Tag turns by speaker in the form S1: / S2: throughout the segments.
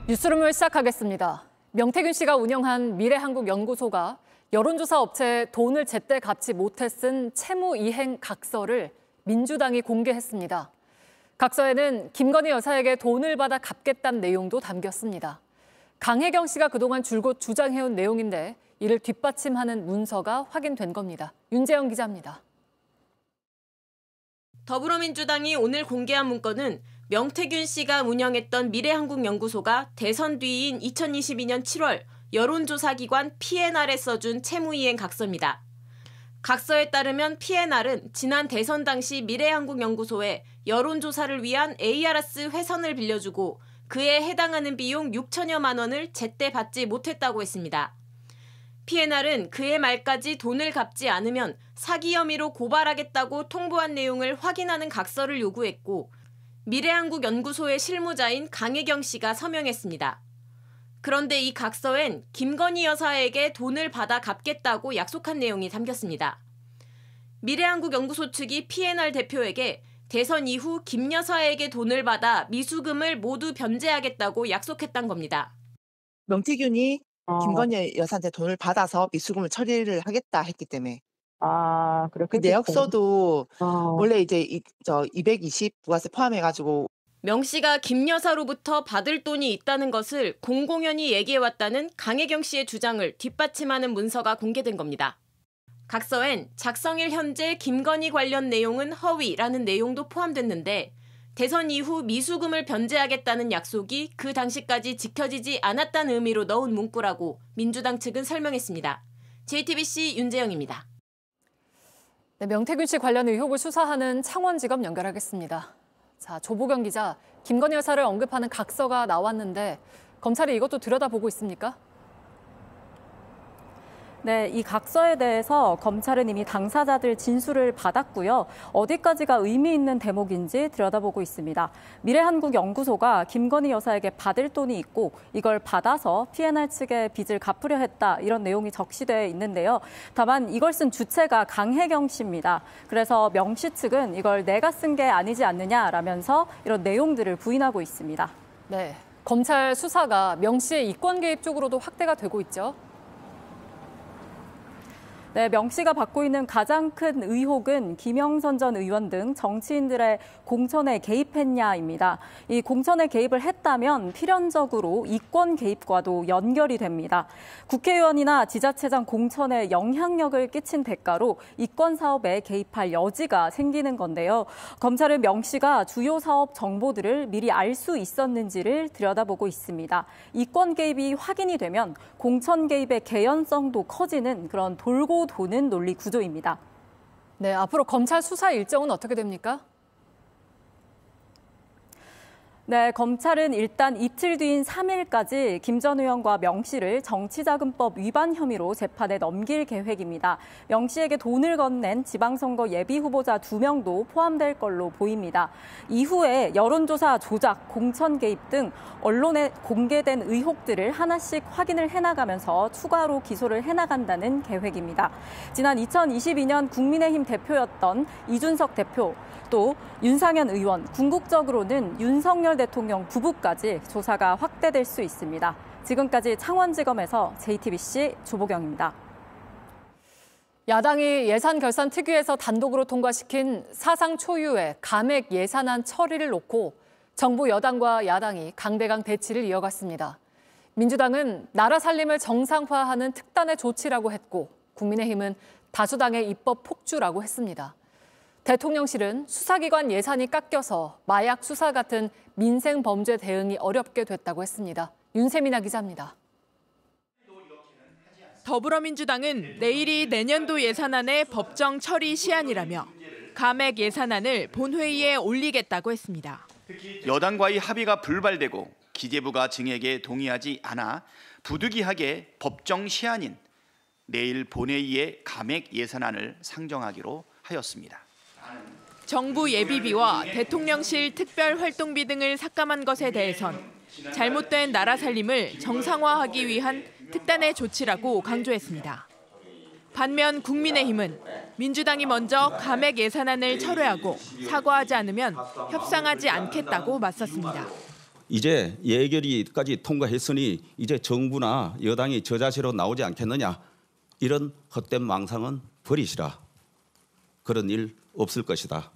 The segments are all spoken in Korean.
S1: 뉴스룸을 시작하겠습니다. 명태균 씨가 운영한 미래한국연구소가 여론조사 업체에 돈을 제때 갚지 못해 쓴 채무이행 각서를 민주당이 공개했습니다. 각서에는 김건희 여사에게 돈을 받아 갚겠다는 내용도 담겼습니다. 강혜경 씨가 그동안 줄곧 주장해온 내용인데 이를 뒷받침하는 문서가 확인된 겁니다. 윤재영 기자입니다.
S2: 더불어민주당이 오늘 공개한 문건은 명태균 씨가 운영했던 미래한국연구소가 대선 뒤인 2022년 7월 여론조사기관 P&R에 써준 채무이행 각서입니다. 각서에 따르면 P&R은 지난 대선 당시 미래한국연구소에 여론조사를 위한 ARS 회선을 빌려주고 그에 해당하는 비용 6천여만 원을 제때 받지 못했다고 했습니다. P&R은 그해 말까지 돈을 갚지 않으면 사기 혐의로 고발하겠다고 통보한 내용을 확인하는 각서를 요구했고 미래한국연구소의 실무자인 강혜경 씨가 서명했습니다. 그런데 이 각서엔 김건희 여사에게 돈을 받아 갚겠다고 약속한 내용이 담겼습니다. 미래한국연구소 측이 P&R 대표에게 대선 이후 김 여사에게 돈을 받아 미수금을 모두 변제하겠다고 약속했던 겁니다.
S3: 명태균이 김건희 여사한테 돈을 받아서 미수금을 처리를 하겠다 했기 때문에.
S4: 그렇게
S3: 그 내역서도 원래 이제 220 부가세 포함해가지고
S2: 명 씨가 김 여사로부터 받을 돈이 있다는 것을 공공연히 얘기해왔다는 강혜경 씨의 주장을 뒷받침하는 문서가 공개된 겁니다. 각서엔 작성일 현재 김건희 관련 내용은 허위라는 내용도 포함됐는데 대선 이후 미수금을 변제하겠다는 약속이 그 당시까지 지켜지지 않았다는 의미로 넣은 문구라고 민주당 측은 설명했습니다. JTBC 윤재영입니다.
S1: 네, 명태균 씨 관련 의혹을 수사하는 창원지검 연결하겠습니다. 자, 조보경 기자, 김건희 여사를 언급하는 각서가 나왔는데 검찰이 이것도 들여다보고 있습니까?
S4: 네, 이 각서에 대해서 검찰은 이미 당사자들 진술을 받았고요. 어디까지가 의미 있는 대목인지 들여다보고 있습니다. 미래한국연구소가 김건희 여사에게 받을 돈이 있고 이걸 받아서 P&R 측에 빚을 갚으려 했다, 이런 내용이 적시되어 있는데요. 다만 이걸 쓴 주체가 강혜경 씨입니다. 그래서 명 씨 측은 이걸 내가 쓴 게 아니지 않느냐라면서 이런 내용들을 부인하고 있습니다.
S1: 네, 검찰 수사가 명 씨의 이권 개입 쪽으로도 확대가 되고 있죠.
S4: 네, 명 씨가 받고 있는 가장 큰 의혹은 김영선 전 의원 등 정치인들의 공천에 개입했냐입니다. 이 공천에 개입을 했다면 필연적으로 이권 개입과도 연결이 됩니다. 국회의원이나 지자체장 공천에 영향력을 끼친 대가로 이권 사업에 개입할 여지가 생기는 건데요. 검찰은 명 씨가 주요 사업 정보들을 미리 알 수 있었는지를 들여다보고 있습니다. 이권 개입이 확인이 되면 공천 개입의 개연성도 커지는 그런 돌고 도는 논리 구조입니다.
S1: 네, 앞으로 검찰 수사 일정은 어떻게 됩니까?
S4: 네, 검찰은 일단 이틀 뒤인 3일까지 김 전 의원과 명 씨를 정치자금법 위반 혐의로 재판에 넘길 계획입니다. 명 씨에게 돈을 건넨 지방선거 예비후보자 2명도 포함될 걸로 보입니다. 이후에 여론조사 조작, 공천 개입 등 언론에 공개된 의혹들을 하나씩 확인을 해나가면서 추가로 기소를 해나간다는 계획입니다. 지난 2022년 국민의힘 대표였던 이준석 대표, 또 윤상현 의원, 궁극적으로는 윤석열 대통령 부부까지 조사가 확대될 수 있습니다. 지금까지 창원지검에서 JTBC 조보경입니다.
S1: 야당이 예산결산특위에서 단독으로 통과시킨 사상 초유의 감액 예산안 처리를 놓고 정부 여당과 야당이 강대강 대치를 이어갔습니다. 민주당은 나라 살림을 정상화하는 특단의 조치라고 했고 국민의힘은 다수당의 입법 폭주라고 했습니다. 대통령실은 수사기관 예산이 깎여서 마약 수사 같은 민생 범죄 대응이 어렵게 됐다고 했습니다. 윤세민아 기자입니다.
S5: 더불어민주당은 내일이 내년도 예산안의 법정 처리 시한이라며 감액 예산안을 본회의에 올리겠다고 했습니다.
S6: 여당과의 합의가 불발되고 기재부가 증액에 동의하지 않아 부득이하게 법정 시한인 내일 본회의에 감액 예산안을 상정하기로 하였습니다.
S5: 정부 예비비와 대통령실 특별활동비 등을 삭감한 것에 대해선 잘못된 나라 살림을 정상화하기 위한 특단의 조치라고 강조했습니다. 반면 국민의힘은 민주당이 먼저 감액 예산안을 철회하고 사과하지 않으면 협상하지 않겠다고 맞섰습니다.
S7: 이제 예결위까지 통과했으니 이제 정부나 여당이 저자세로 나오지 않겠느냐. 이런 헛된 망상은 버리시라. 그런 일 없을 것이다.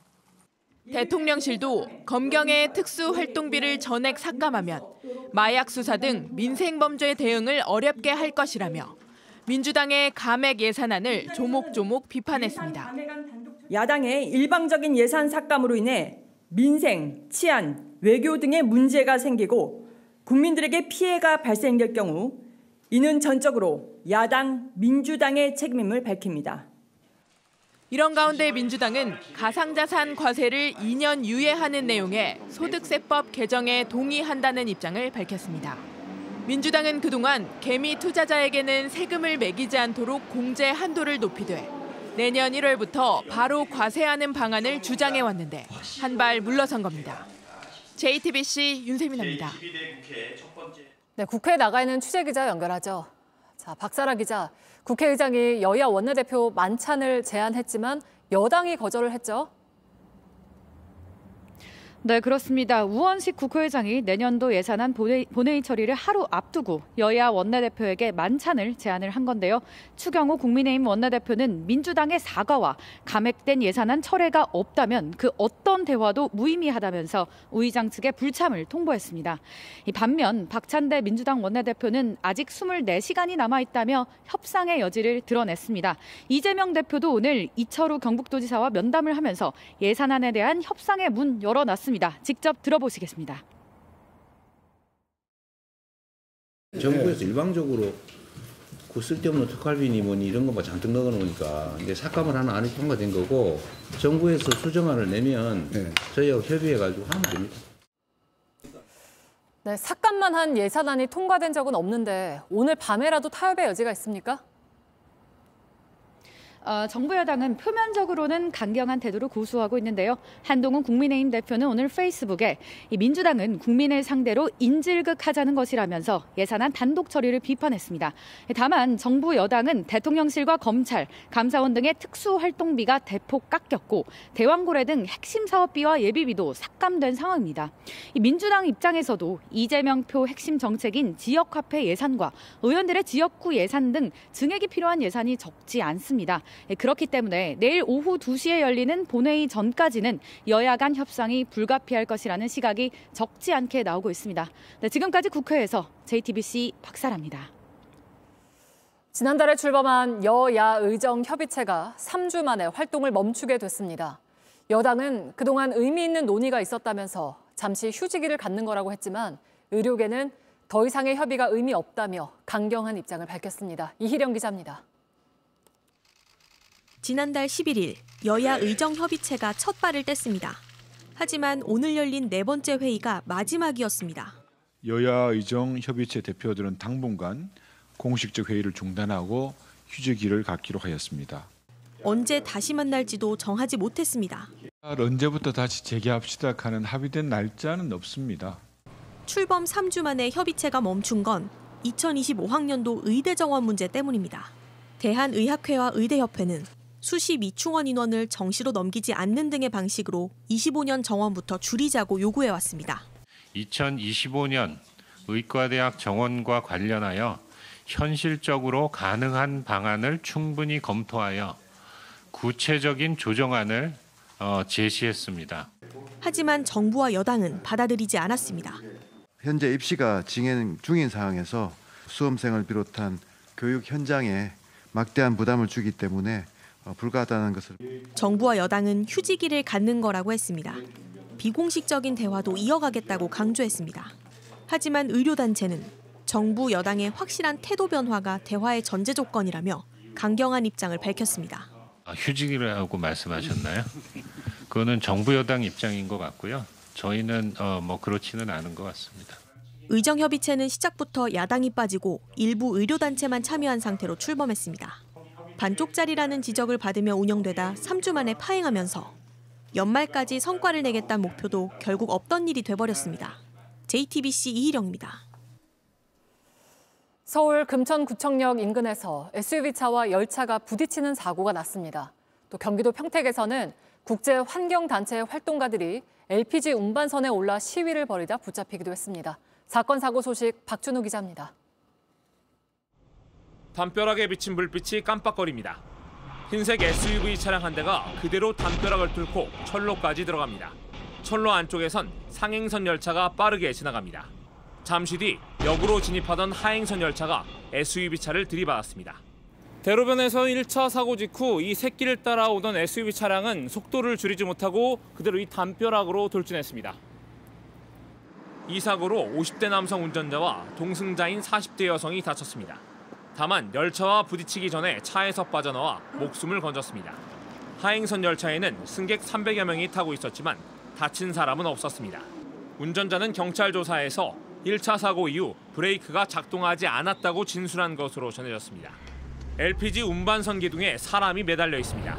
S5: 대통령실도 검경의 특수활동비를 전액 삭감하면 마약 수사 등 민생범죄 대응을 어렵게 할 것이라며 민주당의 감액 예산안을 조목조목 비판했습니다.
S8: 야당의 일방적인 예산 삭감으로 인해 민생, 치안, 외교 등의 문제가 생기고 국민들에게 피해가 발생될 경우 이는 전적으로 야당, 민주당의 책임임을 밝힙니다.
S5: 이런 가운데 민주당은 가상자산 과세를 2년 유예하는 내용의 소득세법 개정에 동의한다는 입장을 밝혔습니다. 민주당은 그동안 개미 투자자에게는 세금을 매기지 않도록 공제 한도를 높이되 내년 1월부터 바로 과세하는 방안을 주장해왔는데 한 발 물러선 겁니다. JTBC 윤세민입니다.
S1: 네, 국회에 나가 있는 취재기자 연결하죠. 자, 박사라 기자, 국회의장이 여야 원내대표 만찬을 제안했지만 여당이 거절을 했죠.
S9: 네, 그렇습니다. 우원식 국회의장이 내년도 예산안 본회의 처리를 하루 앞두고 여야 원내대표에게 만찬을 제안을 한 건데요. 추경호 국민의힘 원내대표는 민주당의 사과와 감액된 예산안 철회가 없다면 그 어떤 대화도 무의미하다면서 우 의장 측에 불참을 통보했습니다. 반면 박찬대 민주당 원내대표는 아직 24시간이 남아있다며 협상의 여지를 드러냈습니다. 이재명 대표도 오늘 이철우 경북도지사와 면담을 하면서 예산안에 대한 협상의 문 열어놨습니다. 직접 들어보시겠습니다.
S10: 정부에서 일방적으로 그 쓸데없는 특활비니 뭐니 이런 것만 잔뜩 넣어놓으니까 이제 삭감을 하나 안이 통과된 거고 정부에서 수정안을 내면 저희하고 협의해가지고 하면 됩니다.
S1: 네, 삭감만 한 예산안이 통과된 적은 없는데 오늘 밤에라도 타협의 여지가 있습니까?
S9: 정부 여당은 표면적으로는 강경한 태도를 고수하고 있는데요. 한동훈 국민의힘 대표는 오늘 페이스북에 민주당은 국민을 상대로 인질극하자는 것이라면서 예산안 단독 처리를 비판했습니다. 다만 정부 여당은 대통령실과 검찰, 감사원 등의 특수활동비가 대폭 깎였고 대왕고래 등 핵심 사업비와 예비비도 삭감된 상황입니다. 민주당 입장에서도 이재명표 핵심 정책인 지역화폐 예산과 의원들의 지역구 예산 등 증액이 필요한 예산이 적지 않습니다. 그렇기 때문에 내일 오후 2시에 열리는 본회의 전까지는 여야 간 협상이 불가피할 것이라는 시각이 적지 않게 나오고 있습니다. 네, 지금까지 국회에서 JTBC 박사라입니다.
S1: 지난달에 출범한 여야 의정협의체가 3주 만에 활동을 멈추게 됐습니다. 여당은 그동안 의미 있는 논의가 있었다면서 잠시 휴지기를 갖는 거라고 했지만 의료계는 더 이상의 협의가 의미 없다며 강경한 입장을 밝혔습니다. 이희령 기자입니다.
S2: 지난달 11일 여야 의정협의체가 첫 발을 뗐습니다. 하지만 오늘 열린 네 번째 회의가 마지막이었습니다.
S11: 여야 의정협의체 대표들은 당분간 공식적 회의를 중단하고 휴지기를 갖기로 하였습니다.
S2: 언제 다시 만날지도 정하지 못했습니다.
S11: 언제부터 다시 재개합시다 하는 합의된 날짜는 없습니다.
S2: 출범 3주 만에 협의체가 멈춘 건 2025학년도 의대 정원 문제 때문입니다. 대한의학회와 의대협회는 수시 미충원 인원을 정시로 넘기지 않는 등의 방식으로 25년 정원부터 줄이자고 요구해왔습니다.
S12: 2025년 의과대학 정원과 관련하여 현실적으로 가능한 방안을 충분히 검토하여 구체적인 조정안을 제시했습니다.
S2: 하지만 정부와 여당은 받아들이지 않았습니다.
S13: 현재 입시가 진행 중인 상황에서 수험생을 비롯한 교육 현장에 막대한 부담을 주기 때문에 불가하다는 것을.
S2: 정부와 여당은 휴지기를 갖는 거라고 했습니다. 비공식적인 대화도 이어가겠다고 강조했습니다. 하지만 의료단체는 정부 여당의 확실한 태도 변화가 대화의 전제 조건이라며 강경한 입장을 밝혔습니다.
S12: 휴지기라고 말씀하셨나요? 그거는 정부 여당 입장인 것 같고요. 저희는 그렇지는 않은 것 같습니다.
S2: 의정협의체는 시작부터 야당이 빠지고 일부 의료단체만 참여한 상태로 출범했습니다. 반쪽짜리라는 지적을 받으며 운영되다 3주 만에 파행하면서 연말까지 성과를 내겠다는 목표도 결국 없던 일이 돼버렸습니다. JTBC 이희령입니다.
S1: 서울 금천구청역 인근에서 SUV차와 열차가 부딪히는 사고가 났습니다. 또 경기도 평택에서는 국제환경단체 활동가들이 LPG 운반선에 올라 시위를 벌이다 붙잡히기도 했습니다. 사건 사고 소식 박준우 기자입니다.
S14: 담벼락에 비친 불빛이 깜빡거립니다. 흰색 SUV 차량 한 대가 그대로 담벼락을 뚫고 철로까지 들어갑니다. 철로 안쪽에선 상행선 열차가 빠르게 지나갑니다. 잠시 뒤 역으로 진입하던 하행선 열차가 SUV 차를 들이받았습니다. 대로변에서 1차 사고 직후 이 새길을 따라오던 SUV 차량은 속도를 줄이지 못하고 그대로 이 담벼락으로 돌진했습니다. 이 사고로 50대 남성 운전자와 동승자인 40대 여성이 다쳤습니다. 다만 열차와 부딪히기 전에 차에서 빠져나와 목숨을 건졌습니다. 하행선 열차에는 승객 300여 명이 타고 있었지만 다친 사람은 없었습니다. 운전자는 경찰 조사에서 1차 사고 이후 브레이크가 작동하지 않았다고 진술한 것으로 전해졌습니다. LPG 운반선 기둥에 사람이 매달려 있습니다.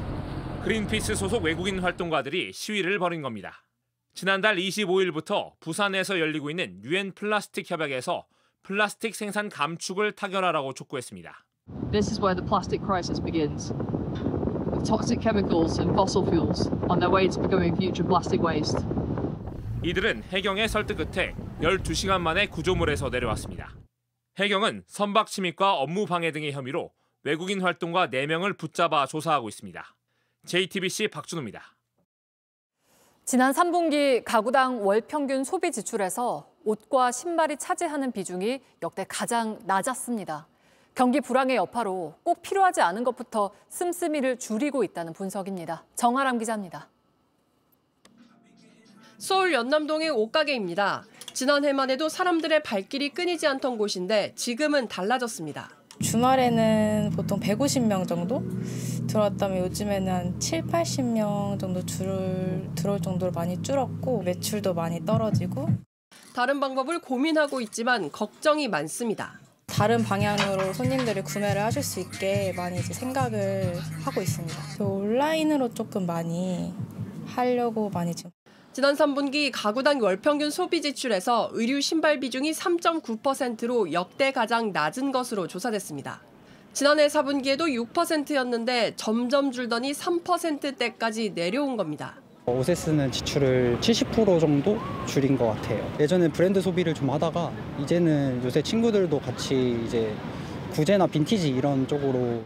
S14: 그린피스 소속 외국인 활동가들이 시위를 벌인 겁니다. 지난달 25일부터 부산에서 열리고 있는 유엔 플라스틱 협약에서 플라스틱 생산 감축을 타결하라고 촉구했습니다.
S15: This is where the plastic crisis begins. With toxic chemicals and fossil fuels on their way to becoming future plastic waste.
S14: 이들은 해경의 설득 끝에 12시간 만에 구조물에서 내려왔습니다. 해경은 선박 침입과 업무 방해 등의 혐의로 외국인 활동가 4명을 붙잡아 조사하고 있습니다. JTBC 박준우입니다.
S1: 지난 3분기 가구당 월 평균 소비 지출에서 옷과 신발이 차지하는 비중이 역대 가장 낮았습니다. 경기 불황의 여파로 꼭 필요하지 않은 것부터 씀씀이를 줄이고 있다는 분석입니다. 정아람 기자입니다.
S16: 서울 연남동의 옷가게입니다. 지난해만 해도 사람들의 발길이 끊이지 않던 곳인데 지금은 달라졌습니다.
S17: 주말에는 보통 150명 정도 들어왔다면 요즘에는 한 7, 80명 정도 들어올 정도로 많이 줄었고 매출도 많이 떨어지고.
S16: 다른 방법을 고민하고 있지만 걱정이 많습니다.
S17: 다른 방향으로 손님들이 구매를 하실 수 있게 많이 이제 생각을 하고 있습니다. 온라인으로 조금 많이 하려고 많이 지금.
S16: 지난 3분기 가구당 월평균 소비 지출에서 의류 신발 비중이 3.9%로 역대 가장 낮은 것으로 조사됐습니다. 지난해 4분기에도 6%였는데 점점 줄더니 3%대까지 내려온 겁니다.
S18: 옷에 쓰는 지출을 70% 정도 줄인 것 같아요. 예전엔 브랜드 소비를 좀 하다가 이제는 요새 친구들도 같이 이제 구제나 빈티지 이런 쪽으로.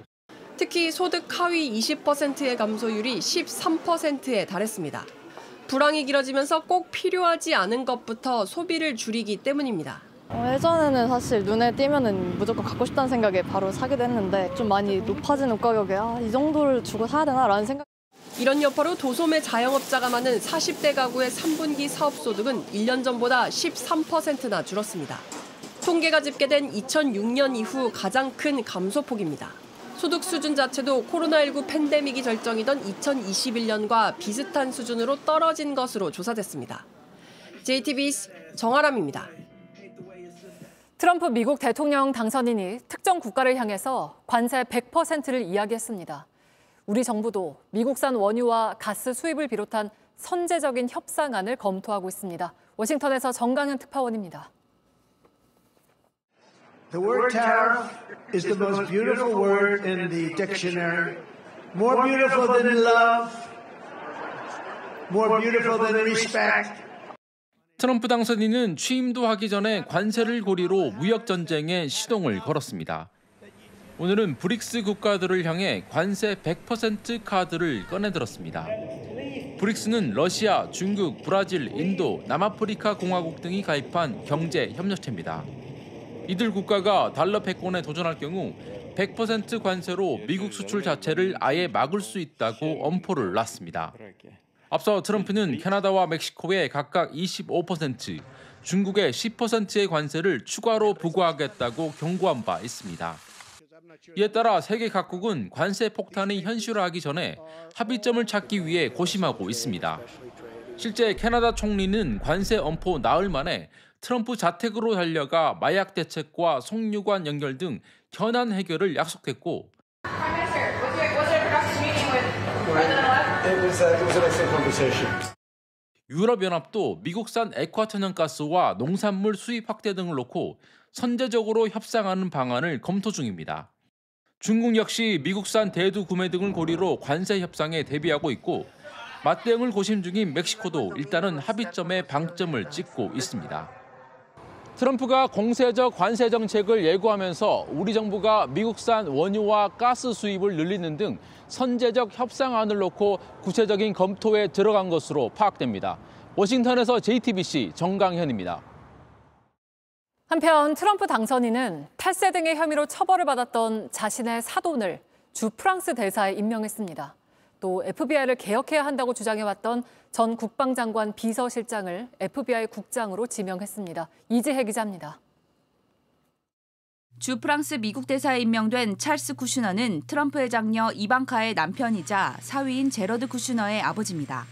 S16: 특히 소득 하위 20%의 감소율이 13%에 달했습니다. 불황이 길어지면서 꼭 필요하지 않은 것부터 소비를 줄이기 때문입니다.
S19: 예전에는 사실 눈에 띄면은 무조건 갖고 싶다는 생각에 바로 사기도 했는데 좀 많이 높아진 옷 가격에 이 정도를 주고 사야 되나라는 생각.
S16: 이런 여파로 도소매 자영업자가 많은 40대 가구의 3분기 사업소득은 1년 전보다 13%나 줄었습니다. 통계가 집계된 2006년 이후 가장 큰 감소폭입니다. 소득 수준 자체도 코로나19 팬데믹이 절정이던 2021년과 비슷한 수준으로 떨어진 것으로 조사됐습니다. JTBC 정아람입니다.
S1: 트럼프 미국 대통령 당선인이 특정 국가를 향해서 관세 100%를 이야기했습니다. 우리 정부도 미국산 원유와 가스 수입을 비롯한 선제적인 협상안을 검토하고 있습니다. 워싱턴에서 정강현 특파원입니다.
S20: The word tariff is the most beautiful word in the dictionary. More beautiful than love. More beautiful than respect.
S21: 트럼프 당선인은 취임도 하기 전에 관세를 고리로 무역 전쟁에 시동을 걸었습니다. 오늘은 브릭스 국가들을 향해 관세 100% 카드를 꺼내들었습니다. 브릭스는 러시아, 중국, 브라질, 인도, 남아프리카 공화국 등이 가입한 경제 협력체입니다. 이들 국가가 달러 패권에 도전할 경우 100% 관세로 미국 수출 자체를 아예 막을 수 있다고 엄포를 놨습니다. 앞서 트럼프는 캐나다와 멕시코에 각각 25%, 중국에 10%의 관세를 추가로 부과하겠다고 경고한 바 있습니다. 이에 따라 세계 각국은 관세 폭탄이 현실화하기 전에 합의점을 찾기 위해 고심하고 있습니다. 실제 캐나다 총리는 관세 엄포 나흘 만에 트럼프 자택으로 달려가 마약 대책과 송유관 연결 등 현안 해결을 약속했고 유럽연합도 미국산 액화천연가스와 농산물 수입 확대 등을 놓고 선제적으로 협상하는 방안을 검토 중입니다. 중국 역시 미국산 대두 구매 등을 고리로 관세 협상에 대비하고 있고 맞대응을 고심 중인 멕시코도 일단은 합의점에 방점을 찍고 있습니다. 트럼프가 공세적 관세 정책을 예고하면서 우리 정부가 미국산 원유와 가스 수입을 늘리는 등 선제적 협상안을 놓고 구체적인 검토에 들어간 것으로 파악됩니다. 워싱턴에서 JTBC 정강현입니다.
S1: 한편 트럼프 당선인은 탈세 등의 혐의로 처벌을 받았던 자신의 사돈을 주 프랑스 대사에 임명했습니다. 또 FBI를 개혁해야 한다고 주장해왔던 전 국방장관 비서실장을 FBI 국장으로 지명했습니다. 이지혜 기자입니다.
S3: 주 프랑스 미국 대사에 임명된 찰스 쿠슈너는 트럼프의 장녀 이방카의 남편이자 사위인 제러드 쿠슈너의 아버지입니다.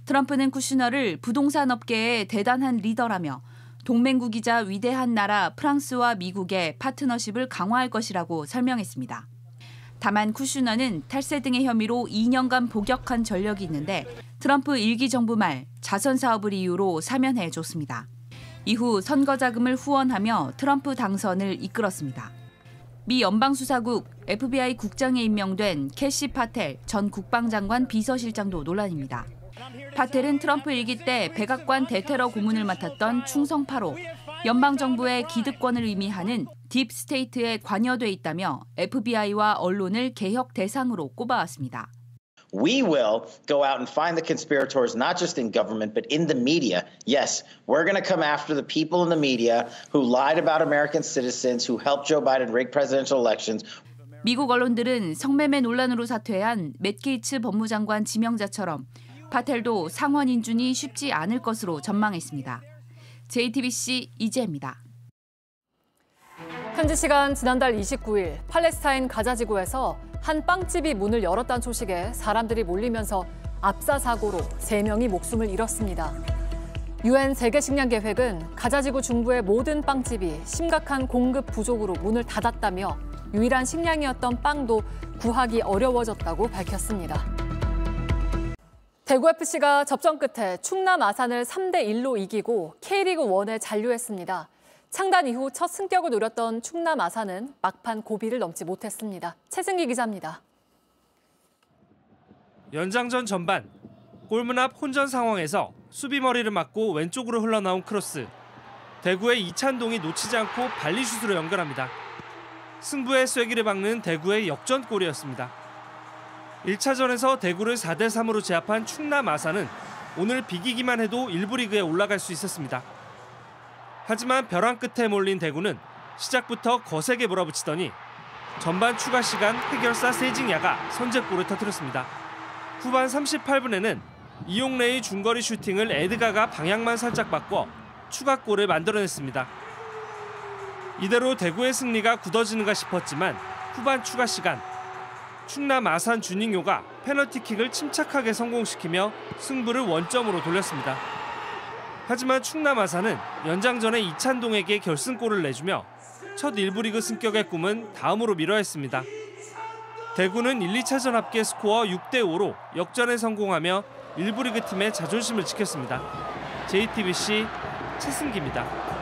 S3: 트럼프는 쿠슈너를 부동산 업계의 대단한 리더라며 동맹국이자 위대한 나라 프랑스와 미국의 파트너십을 강화할 것이라고 설명했습니다. 다만 쿠슈너는 탈세 등의 혐의로 2년간 복역한 전력이 있는데 트럼프 1기 정부 말 자선 사업을 이유로 사면해 줬습니다. 이후 선거 자금을 후원하며 트럼프 당선을 이끌었습니다. 미 연방수사국 FBI 국장에 임명된 캐시 파텔 전 국방장관 비서실장도 논란입니다. 파텔은 트럼프 1기 때 백악관 대테러 고문을 맡았던 충성파로 연방정부의 기득권을 의미하는 딥스테이트에 관여돼 있다며 FBI와 언론을 개혁 대상으로 꼽아왔습니다.
S22: We will go out and find the conspirators not just in government but in the media. Yes, we're going to come after the people in the media who lied about American citizens, who helped Joe Biden rig presidential elections.
S3: 미국 언론들은 성매매 논란으로 사퇴한 맷 게이츠 법무장관 지명자처럼 파텔도 상원 인준이 쉽지 않을 것으로 전망했습니다. JTBC 이재입니다.
S1: 현지 시간 지난달 29일 팔레스타인 가자 지구에서 한 빵집이 문을 열었다는 소식에 사람들이 몰리면서 압사 사고로 3명이 목숨을 잃었습니다. UN 세계식량계획은 가자 지구 중부의 모든 빵집이 심각한 공급 부족으로 문을 닫았다며 유일한 식량이었던 빵도 구하기 어려워졌다고 밝혔습니다. 대구FC가 접전 끝에 충남 아산을 3대1로 이기고 K리그1에 잔류했습니다. 창단 이후 첫 승격을 노렸던 충남 아산은 막판 고비를 넘지 못했습니다. 최승기 기자입니다.
S23: 연장전 전반, 골문 앞 혼전 상황에서 수비머리를 맞고 왼쪽으로 흘러나온 크로스. 대구의 이찬동이 놓치지 않고 발리슛으로 연결합니다. 승부의 쐐기를 박는 대구의 역전골이었습니다. 1차전에서 대구를 4대3으로 제압한 충남 아산은 오늘 비기기만 해도 1부 리그에 올라갈 수 있었습니다. 하지만 벼랑 끝에 몰린 대구는 시작부터 거세게 몰아붙이더니 전반 추가 시간 해결사 세징야가 선제골을 터뜨렸습니다. 후반 38분에는 이용래의 중거리 슈팅을 에드가가 방향만 살짝 바꿔 추가골을 만들어냈습니다. 이대로 대구의 승리가 굳어지는가 싶었지만 후반 추가 시간 충남 아산 주닝요가 페널티킥을 침착하게 성공시키며 승부를 원점으로 돌렸습니다. 하지만 충남 아산은 연장전에 이찬동에게 결승골을 내주며 첫 1부 리그 승격의 꿈은 다음으로 미뤄야 했습니다. 대구는 1, 2차전 합계 스코어 6대5로 역전에 성공하며 1부 리그 팀의 자존심을 지켰습니다. JTBC 최승기입니다.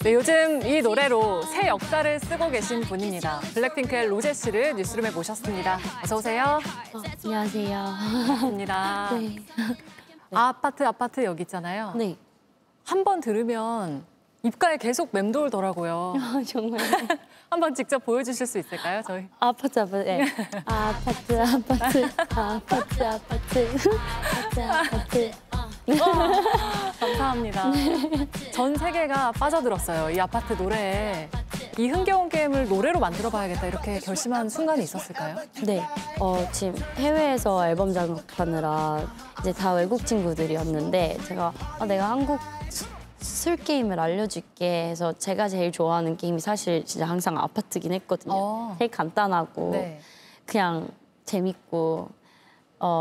S1: 네, 요즘 이 노래로 새 역사를 쓰고 계신 분입니다. 블랙핑크의 로제 씨를 뉴스룸에 모셨습니다. 어서 오세요.
S24: 안녕하세요.
S1: 반갑습니다.
S24: 네.
S1: 아파트 여기 있잖아요.
S24: 네.
S1: 한 번 들으면 입가에 계속 맴돌더라고요.
S24: 정말.
S1: 한번 직접 보여주실 수 있을까요, 저희?
S24: 아파트. 네. 아파트.
S1: 감사합니다. 전 세계가 빠져들었어요. 이 아파트 노래에. 이 흥겨운 게임을 노래로 만들어봐야겠다 이렇게 결심한 순간이 있었을까요?
S24: 네. 지금 해외에서 앨범 작업하느라 이제 다 외국 친구들이었는데 제가 내가 한국 술 게임을 알려줄게 해서 제가 제일 좋아하는 게임이 사실 진짜 항상 아파트긴 했거든요. 제일 간단하고
S1: 네.
S24: 그냥 재밌고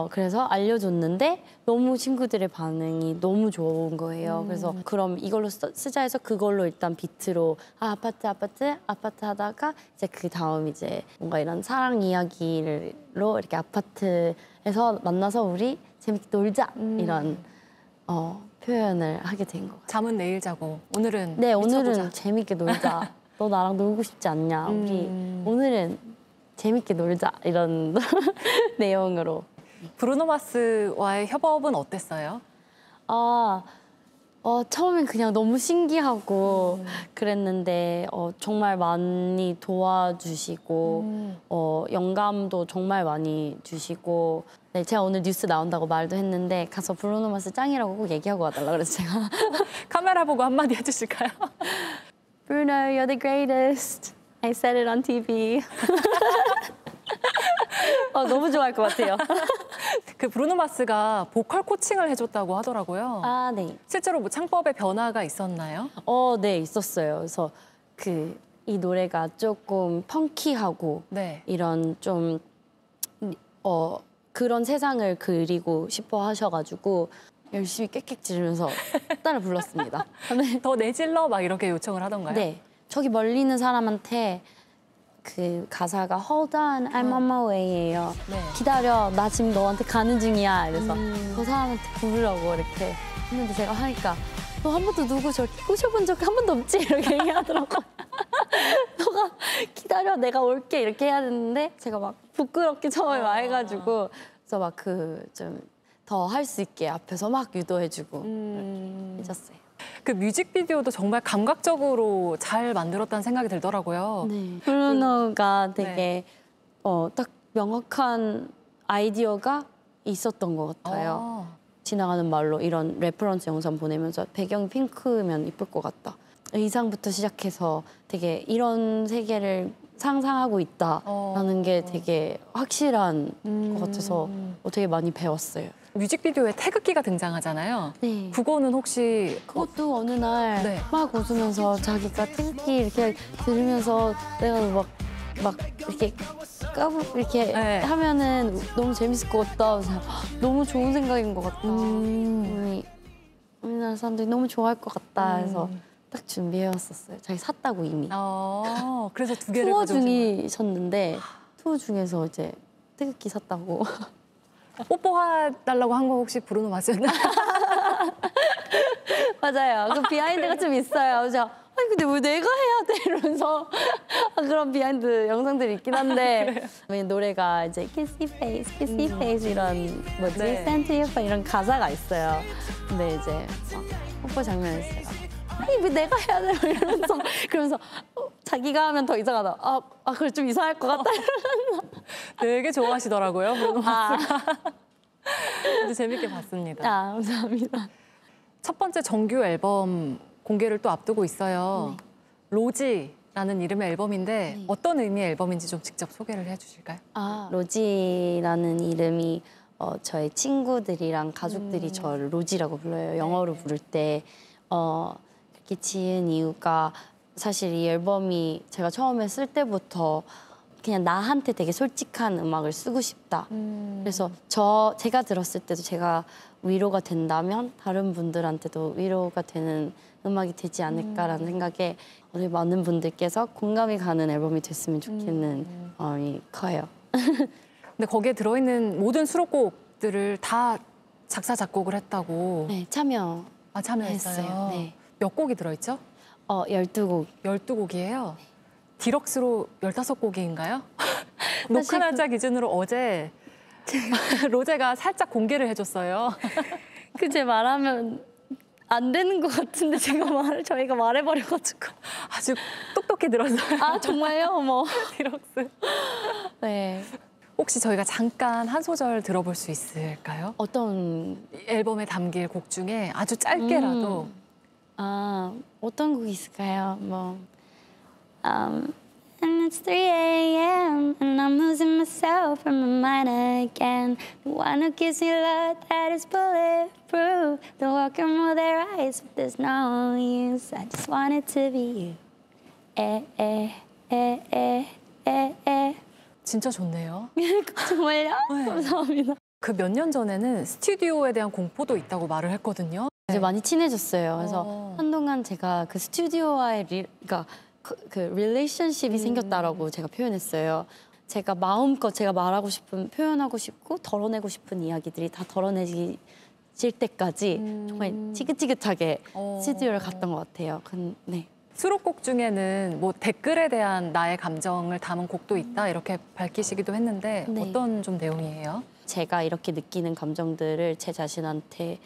S24: 그래서 알려줬는데 너무 친구들의 반응이 너무 좋은 거예요. 그래서 그럼 이걸로 쓰자 해서 그걸로 일단 비트로 아파트 하다가 이제 그 다음 이제 뭔가 이런 사랑 이야기로 이렇게 아파트에서 만나서 우리 재밌게 놀자 이런 표현을 하게 된 것 같아요.
S1: 잠은 내일 자고 오늘은
S24: 네,
S1: 미쳐보자.
S24: 오늘은 재밌게 놀자. 너 나랑 놀고 싶지 않냐? 우리 오늘은 재밌게 놀자 이런 내용으로.
S1: 브루노 마스와의 협업은 어땠어요?
S24: 처음엔 그냥 너무 신기하고 그랬는데 정말 많이 도와주시고 영감도 정말 많이 주시고 네, 제가 오늘 뉴스 나온다고 말도 했는데 가서 브루노 마스 짱이라고 꼭 얘기하고 와달라 그래서 제가
S1: 카메라 보고 한마디 해주실까요?
S24: Bruno, you're the greatest. I said it on TV. 너무 좋아할 것 같아요.
S1: 그 브루노 마스가 보컬 코칭을 해줬다고 하더라고요.
S24: 아, 네.
S1: 실제로 뭐 창법에 변화가 있었나요?
S24: 네, 있었어요. 그래서 이 노래가 조금 펑키하고
S1: 네.
S24: 이런 좀 그런 세상을 그리고 싶어 하셔가지고 열심히 꽥꽥 지르면서 따라 불렀습니다.
S1: 더 내질러 막 이렇게 요청을 하던가요?
S24: 네. 저기 멀리 있는 사람한테 그 가사가 Hold on, I'm on my way예요.
S1: 네.
S24: 기다려, 나 지금 너한테 가는 중이야. 그래서 그 사람한테 부르라고 이렇게 했는데 제가 하니까 너 한 번도 누구 저렇게 꼬셔본 적 한 번도 없지? 이렇게 얘기하더라고요. 너가 기다려, 내가 올게 이렇게 해야 되는데 제가 막 부끄럽게 처음에 막 해가지고 그래서 막 좀 더 할 수 있게 앞에서 막 유도해주고 해줬어요.
S1: 그 뮤직비디오도 정말 감각적으로 잘 만들었다는 생각이 들더라고요.
S24: 네. 브루노가 되게 딱 명확한 아이디어가 있었던 것 같아요. 지나가는 말로 이런 레퍼런스 영상 보내면서 배경이 핑크면 이쁠 것 같다. 의상부터 시작해서 되게 이런 세계를 상상하고 있다라는 게 되게 확실한 것 같아서 되게 많이 배웠어요.
S1: 뮤직비디오에 태극기가 등장하잖아요.
S24: 네.
S1: 그거는 혹시
S24: 그것도 어느 날 막
S1: 네.
S24: 웃으면서 자기가 태극기 이렇게 들으면서 내가 막 이렇게 이렇게
S1: 네.
S24: 하면은 너무 재밌을 것 같다. 그래서 너무 좋은 생각인 것 같다. 우리나라 사람들이 너무 좋아할 것 같다. 해서 딱 준비해왔었어요. 자기 샀다고 이미.
S1: 그래서 두 개를
S24: 투어 중이셨는데 투어 중에서 이제 태극기 샀다고.
S1: 뽀뽀해달라고 한 거 혹시 브루노 마스였나요?
S24: 맞아요. 그 비하인드가 좀 있어요. 그래서 아니 근데 왜 내가 해야 돼? 이러면서 그런 비하인드 영상들이 있긴 한데 노래가 이제 Kissy Face, Kissy Face 이런 뭐지?
S1: 네.
S24: Stand to your face 이런 가사가 있어요. 근데 이제 막 뽀뽀 장면에서 제가 아니 왜 내가 해야 돼? 이러면서 그러면서 자기가 하면 더 이상하다. 그래 좀 이상할 것 같다.
S1: 되게 좋아하시더라고요, 브루노 마스가. 아주 재밌게 봤습니다.
S24: 감사합니다.
S1: 첫 번째 정규 앨범 공개를 또 앞두고 있어요.
S24: 네.
S1: 로지라는 이름의 앨범인데 어떤 의미의 앨범인지 좀 직접 소개를 해주실까요?
S24: 로지라는 이름이 저의 친구들이랑 가족들이 저를 로지라고 불러요. 영어로 부를 때 그렇게 지은 이유가 사실 이 앨범이 제가 처음에 쓸 때부터 그냥 나한테 되게 솔직한 음악을 쓰고 싶다. 그래서 제가 들었을 때도 제가 위로가 된다면 다른 분들한테도 위로가 되는 음악이 되지 않을까라는 생각에 우리 많은 분들께서 공감이 가는 앨범이 됐으면 좋겠는 마음이 커요.
S1: 근데 거기에 들어있는 모든 수록곡들을 다 작사, 작곡을 했다고.
S24: 네, 참여했어요.
S1: 참여했어요.
S24: 네.
S1: 몇 곡이 들어있죠?
S24: 12곡.
S1: 12곡이에요? 디럭스로 15곡인가요? 녹화 날짜 기준으로 어제 로제가 살짝 공개를 해줬어요.
S24: 제 말하면 안 되는 것 같은데 저희가 말해버려가지고.
S1: 아주 똑똑히 들었어요.
S24: 정말요? 어머.
S1: 디럭스.
S24: 네.
S1: 혹시 저희가 잠깐 한 소절 들어볼 수 있을까요?
S24: 어떤?
S1: 앨범에 담길 곡 중에 아주 짧게라도.
S24: 어떤 곡이 있을까요? And it's 3 a.m. and I'm losing myself in my mind again. The one who gives me love that is bulletproof. The one can roll their eyes, but there's no use. I just want it to be you.
S1: 진짜 좋네요.
S24: 정말요? 감사합니다.
S1: 그 몇 년 전에는 스튜디오에 대한 공포도 있다고 말을 했거든요.
S24: 이제 많이 친해졌어요. 그래서 한동안 제가 그 스튜디오와의 그러니까 그 릴레이션십이 생겼다라고 제가 표현했어요. 제가 마음껏 제가 말하고 싶은, 표현하고 싶고 덜어내고 싶은 이야기들이 다 덜어내질 때까지 정말 지긋지긋하게 스튜디오를 갔던 것 같아요. 네.
S1: 수록곡 중에는 뭐 댓글에 대한 나의 감정을 담은 곡도 있다 이렇게 밝히시기도 했는데
S24: 네.
S1: 어떤 좀 내용이에요?
S24: 제가 이렇게 느끼는 감정들을 제 자신한테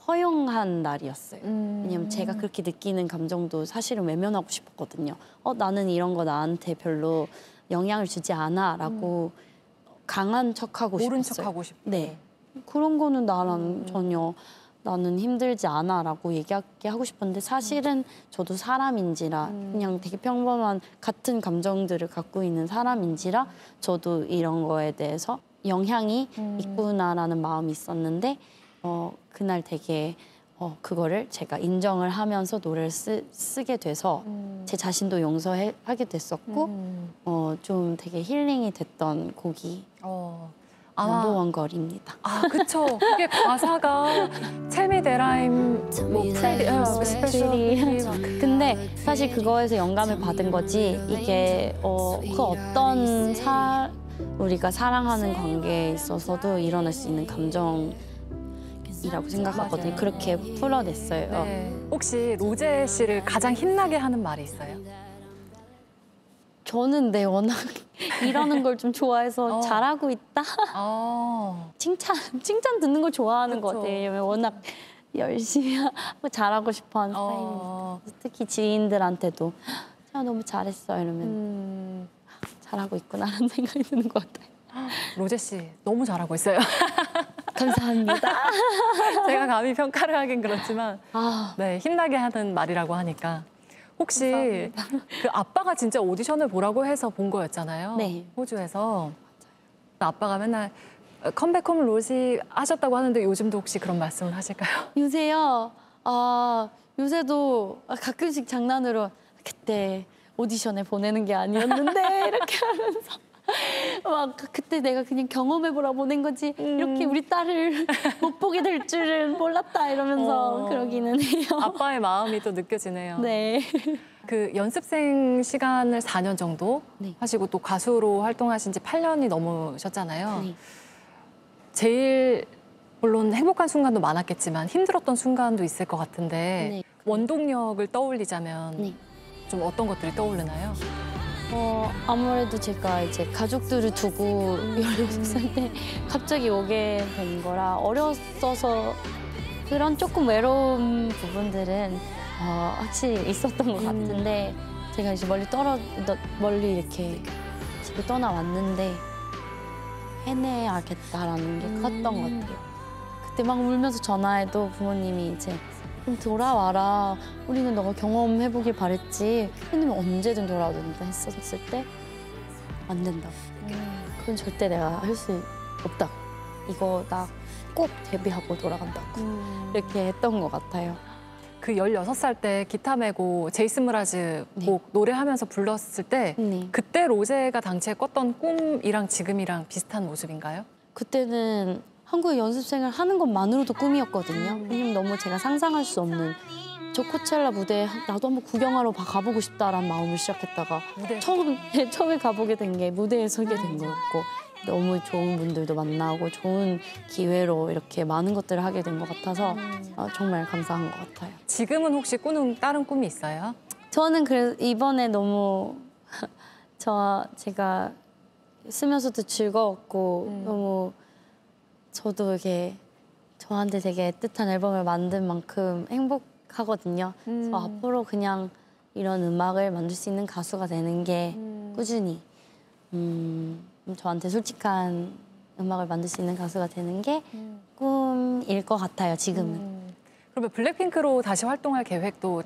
S24: 허용한 날이었어요. 왜냐면 제가 그렇게 느끼는 감정도 사실은 외면하고 싶었거든요. 나는 이런 거 나한테 별로 영향을 주지 않아 라고 강한 척하고 싶었어요.
S1: 모른 척하고 싶고.
S24: 네. 그런 거는 나랑 전혀 나는 힘들지 않아 라고 얘기하게 하고 싶었는데 사실은 저도 사람인지라 그냥 되게 평범한 같은 감정들을 갖고 있는 사람인지라 저도 이런 거에 대해서 영향이 있구나라는 마음이 있었는데 그날 되게 그거를 제가 인정을 하면서 노래를 쓰게 돼서 제 자신도 용서하게 됐었고 좀 되게 힐링이 됐던 곡이 넘버원걸입니다.
S1: 아, 그쵸. 그게 가사가 Tell me that I'm 뭐 pretty.
S24: 근데 사실 그거에서 영감을 받은 거지 이게 그 어떤 우리가 사랑하는 관계에 있어서도 일어날 수 있는 감정이라고 생각하거든요.
S1: 맞아요.
S24: 그렇게 풀어냈어요.
S1: 네. 혹시 로제 씨를 가장 힘나게 하는 말이 있어요?
S24: 저는 워낙 일하는 걸 좀 좋아해서 잘하고 있다. 칭찬 듣는 걸 좋아하는 것 같아요. 워낙 열심히 하고 잘하고 싶어하는 스타일입니다. 특히 지인들한테도 너무 잘했어 이러면 잘하고 있구나라는 생각이 드는 것 같아요.
S1: 로제 씨 너무 잘하고 있어요.
S24: 감사합니다.
S1: 제가 감히 평가를 하긴 그렇지만 네, 힘나게 하는 말이라고 하니까. 혹시 감사합니다. 그 아빠가 진짜 오디션을 보라고 해서 본 거였잖아요.
S24: 네.
S1: 호주에서. 아빠가 맨날 컴백홈 로지 하셨다고 하는데 요즘도 혹시 그런 말씀을 하실까요?
S24: 요새요? 요새도 가끔씩 장난으로 그때 오디션에 보내는 게 아니었는데 이렇게 하면서 막 그때 내가 그냥 경험해보라 보낸 거지 이렇게 우리 딸을 못 보게 될 줄은 몰랐다 이러면서 그러기는 해요.
S1: 아빠의 마음이 또 느껴지네요.
S24: 네.
S1: 그 연습생 시간을 4년 정도 하시고 또 가수로 활동하신 지 8년이 넘으셨잖아요.
S24: 네.
S1: 제일 물론 행복한 순간도 많았겠지만 힘들었던 순간도 있을 것 같은데 원동력을 떠올리자면 좀 어떤 것들이 떠오르나요?
S24: 아무래도 제가 이제 가족들을 두고 16살 때 갑자기 오게 된 거라 어렸어서 그런 조금 외로운 부분들은 확실히 있었던 것 같은데 제가 이제 멀리 이렇게 집을 떠나왔는데 해내야겠다라는 게 컸던 것 같아요. 그때 막 울면서 전화해도 부모님이 이제 좀 돌아와라. 우리는 너가 경험해보길 바랬지. 왜냐면 언제든 돌아오자 했었을 때 안 된다고. 그건 절대 내가 할 수 없다. 이거 나 꼭 데뷔하고 돌아간다고. 이렇게 했던 것 같아요.
S1: 그 16살 때 기타 메고 제이슨 무라즈 곡 노래하면서 불렀을 때 그때 로제가 당시에 꿨던 꿈이랑 지금이랑 비슷한 모습인가요?
S24: 그때는 한국에 연습생을 하는 것만으로도 꿈이었거든요. 왜냐면 너무 제가 상상할 수 없는 저 코첼라 무대에 나도 한번 구경하러 가보고 싶다라는 마음을 시작했다가 처음에 가보게 된 게 무대에 서게 된 거였고 너무 좋은 분들도 만나고 좋은 기회로 이렇게 많은 것들을 하게 된 것 같아서 정말 감사한 것 같아요.
S1: 지금은 혹시 꾸는 다른 꿈이 있어요?
S24: 저는 그래서 이번에 너무 제가 쓰면서도 즐거웠고 너무 저도 이게 저한테 되게 애틋한 앨범을 만든 만큼 행복하거든요. 그래서 앞으로 그냥 이런 음악을 만들 수 있는 가수가 되는 게 꾸준히 저한테 솔직한 음악을 만들 수 있는 가수가 되는 게 꿈일 것 같아요, 지금은.
S1: 그러면 블랙핑크로 다시 활동할 계획도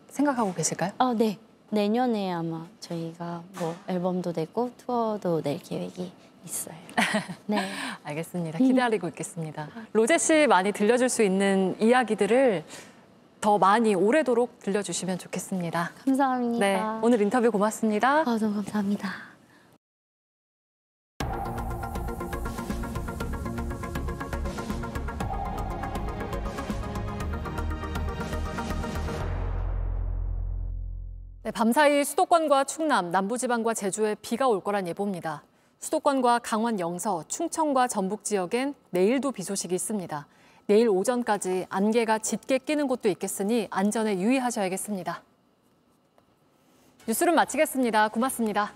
S1: 생각하고 계실까요?
S24: 네. 내년에 아마 저희가 뭐 앨범도 내고 투어도 낼 계획이 있어요. 네.
S1: 알겠습니다. 기다리고 있겠습니다. 로제 씨 많이 들려줄 수 있는 이야기들을 더 많이 오래도록 들려주시면 좋겠습니다.
S24: 감사합니다.
S1: 네, 오늘 인터뷰 고맙습니다.
S24: 너무 감사합니다.
S1: 네, 밤사이 수도권과 충남, 남부지방과 제주에 비가 올 거란 예보입니다. 수도권과 강원 영서, 충청과 전북 지역엔 내일도 비 소식이 있습니다. 내일 오전까지 안개가 짙게 끼는 곳도 있겠으니 안전에 유의하셔야겠습니다. 뉴스룸 마치겠습니다. 고맙습니다.